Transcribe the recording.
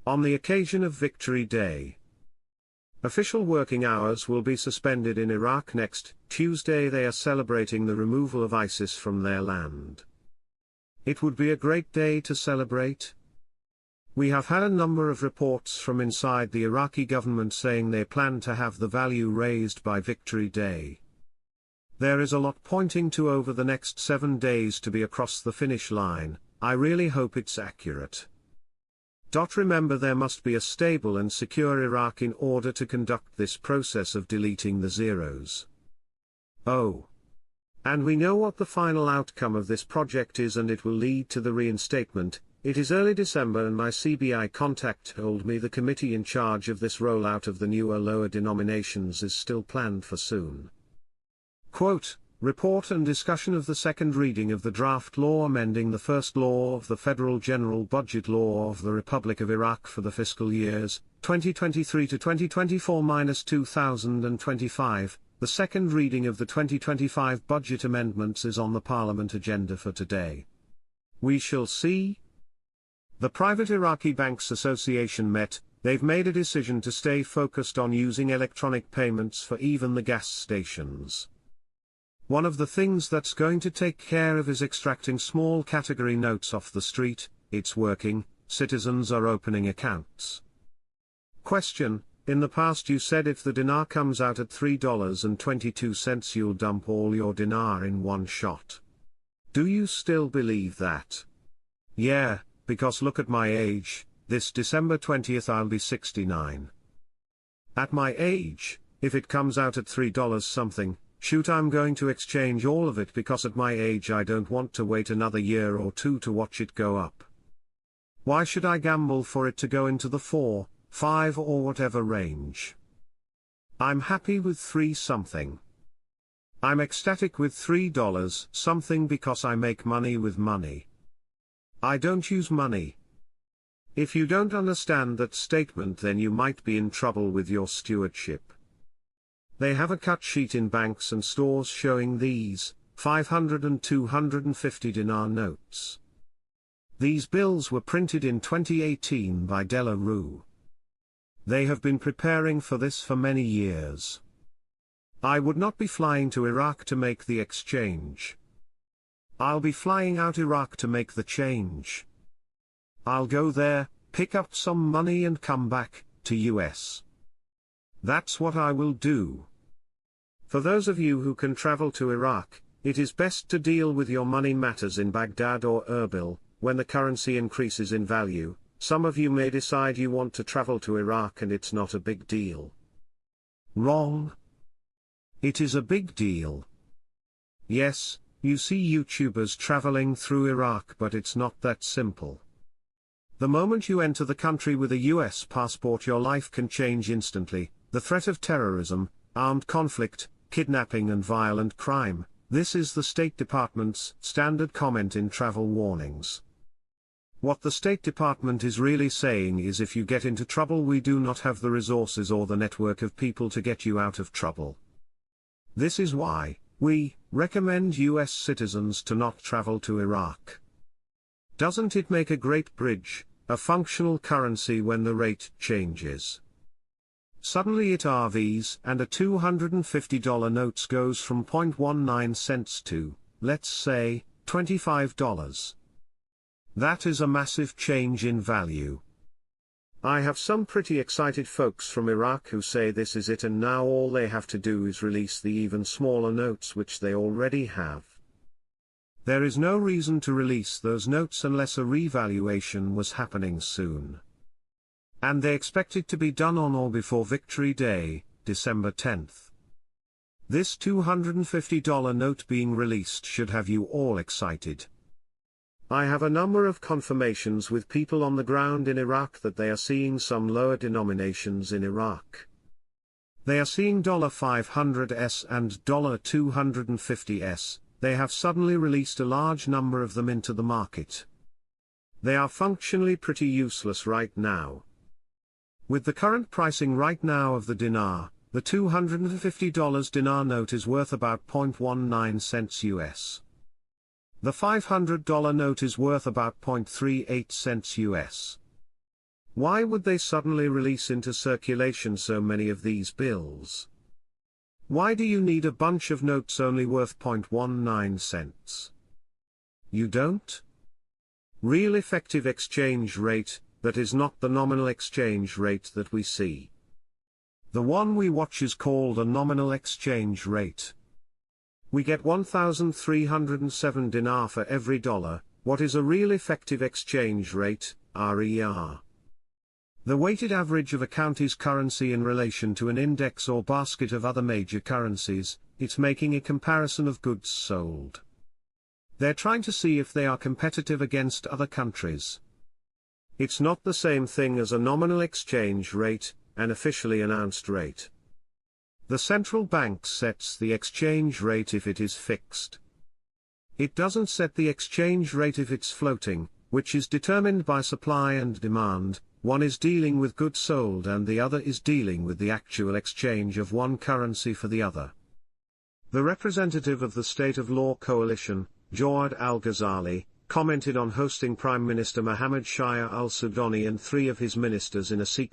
On the occasion of Victory Day, official working hours will be suspended in Iraq next Tuesday. They are celebrating the removal of ISIS from their land. It would be a great day to celebrate. We have had a number of reports from inside the Iraqi government saying they plan to have the value raised by Victory Day. There is a lot pointing to over the next 7 days to be across the finish line. I really hope it's accurate. Remember, there must be a stable and secure Iraq in order to conduct this process of deleting the zeros. Oh. And we know what the final outcome of this project is, and it will lead to the reinstatement. It is early December and my CBI contact told me the committee in charge of this rollout of the newer lower denominations is still planned for soon. Quote, report and discussion of the second reading of the draft law amending the first law of the Federal General Budget Law of the Republic of Iraq for the fiscal years 2023 to 2024-2025. The second reading of the 2025 budget amendments is on the Parliament agenda for today. We shall see. The Private Iraqi Banks Association met. They've made a decision to stay focused on using electronic payments for even the gas stations. One of the things that's going to take care of is extracting small category notes off the street. It's working. Citizens are opening accounts. Question: in the past you said if the dinar comes out at $3.22 you'll dump all your dinar in one shot. Do you still believe that? Yeah, because look at my age. This December 20th I'll be 69. At my age, if it comes out at $3 something, shoot, I'm going to exchange all of it, because at my age I don't want to wait another year or two to watch it go up. Why should I gamble for it to go into the 4, 5 or whatever range? I'm happy with 3 something. I'm ecstatic with $3 something because I make money with money. I don't use money. If you don't understand that statement, then you might be in trouble with your stewardship. They have a cut sheet in banks and stores showing these 500 and 250 dinar notes. These bills were printed in 2018 by De La Rue. They have been preparing for this for many years. I would not be flying to Iraq to make the exchange. I'll be flying out Iraq to make the change. I'll go there, pick up some money and come back to US. That's what I will do. For those of you who can travel to Iraq, it is best to deal with your money matters in Baghdad or Erbil. When the currency increases in value, some of you may decide you want to travel to Iraq and it's not a big deal. Wrong. It is a big deal. Yes, you see YouTubers traveling through Iraq, but it's not that simple. The moment you enter the country with a US passport, your life can change instantly. The threat of terrorism, armed conflict, kidnapping and violent crime. This is the State Department's standard comment in travel warnings. What the State Department is really saying is, if you get into trouble, we do not have the resources or the network of people to get you out of trouble. This is why we recommend US citizens to not travel to Iraq. Doesn't it make a great bridge, a functional currency when the rate changes? Suddenly it RVs, and a $250 notes goes from 0.19 cents to, let's say, $25. That is a massive change in value. I have some pretty excited folks from Iraq who say this is it, and now all they have to do is release the even smaller notes which they already have. There is no reason to release those notes unless a revaluation was happening soon. And they expect it to be done on or before Victory Day, December 10th. This $250 note being released should have you all excited. I have a number of confirmations with people on the ground in Iraq that they are seeing some lower denominations in Iraq. They are seeing $500s and $250s. They have suddenly released a large number of them into the market. They are functionally pretty useless right now. With the current pricing right now of the dinar, the $250 dinar note is worth about 0.19 cents US. The $500 note is worth about 0.38 cents US. Why would they suddenly release into circulation so many of these bills? Why do you need a bunch of notes only worth 0.19 cents? You don't? Real effective exchange rate, that is not the nominal exchange rate that we see. The one we watch is called a nominal exchange rate. We get 1,307 dinar for every dollar. What is a real effective exchange rate, RER? The weighted average of a country's currency in relation to an index or basket of other major currencies. It's making a comparison of goods sold. They're trying to see if they are competitive against other countries. It's not the same thing as a nominal exchange rate, an officially announced rate. The central bank sets the exchange rate if it is fixed. It doesn't set the exchange rate if it's floating, which is determined by supply and demand. One is dealing with goods sold and the other is dealing with the actual exchange of one currency for the other. The representative of the State of Law Coalition, Jawad al-Ghazali, commented on hosting Prime Minister Mohammed Shia al-Sudani and 3 of his ministers in a secret